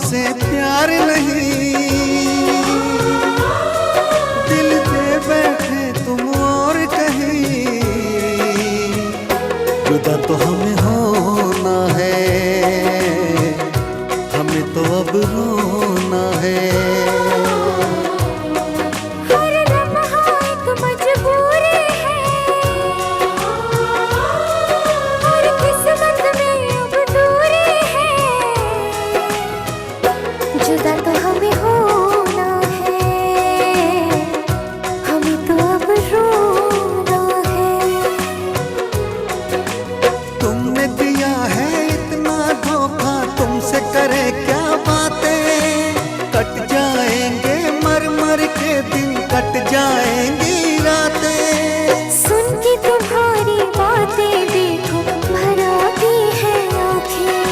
हमसे प्यार नहीं, दिल दे बैठे तुम और कहीं। जुदा तो हमें होना है, हमें तो अब रोना है। जुदा तो हमें होना है, हमें तो अब रोना है। तुमने दिया है इतना धोखा, तुमसे करे क्या बातें। कट जाएंगे मर मर के दिन, कट जाएंगी रातें। सुन के तुम्हारी बातें देखो भर आती है आँखें,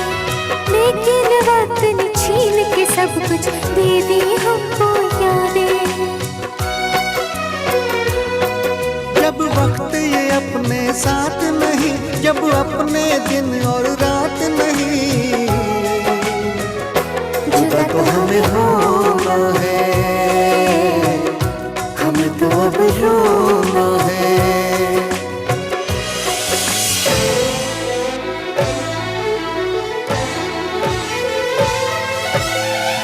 लेकिन वक्त ने छीन के सब कुछ दे दी हमको यादें। जब वक्त ये अपने साथ नहीं, जब अपने दिन और रात नहीं। जुदा तो हमें होना है, हमें तो अब रोना है।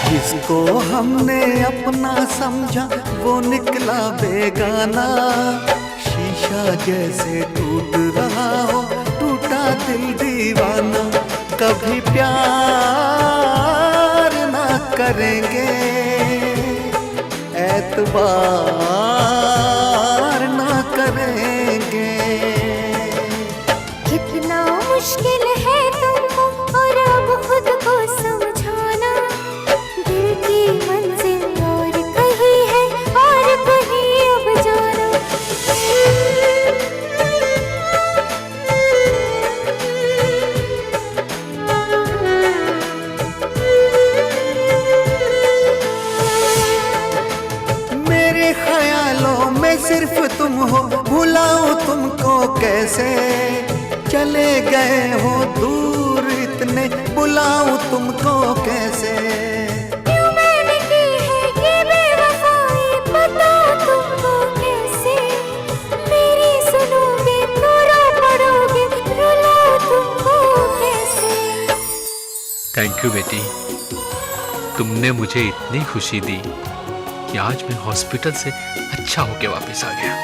जिसको हमने अपना समझा वो निकला बेगाना। शीशा जैसे टूट रहा हो, टूटा दिल दीवाना। कभी प्यार ना करेंगे, एतबार ना करेंगे। कितना मुश्किल है तुमको और अब खुद को समझाना। दिल की मंजिल और कहीं है और कहीं अब जाना। मेरे ख्यालों में सिर्फ तुम हो, भुलाऊं तुमको कैसे। चले गए हो दूर इतने, बुलाऊं तुमको कैसे। क्यों मैंने की है ये बेवफाई, बताओ तुमको कैसे। मेरी सुनोगे तो रो पड़ोगे, रुलाऊं तुमको कैसे। थैंक यू बेटी, तुमने मुझे इतनी खुशी दी कि आज मैं हॉस्पिटल से अच्छा होके वापस आ गया।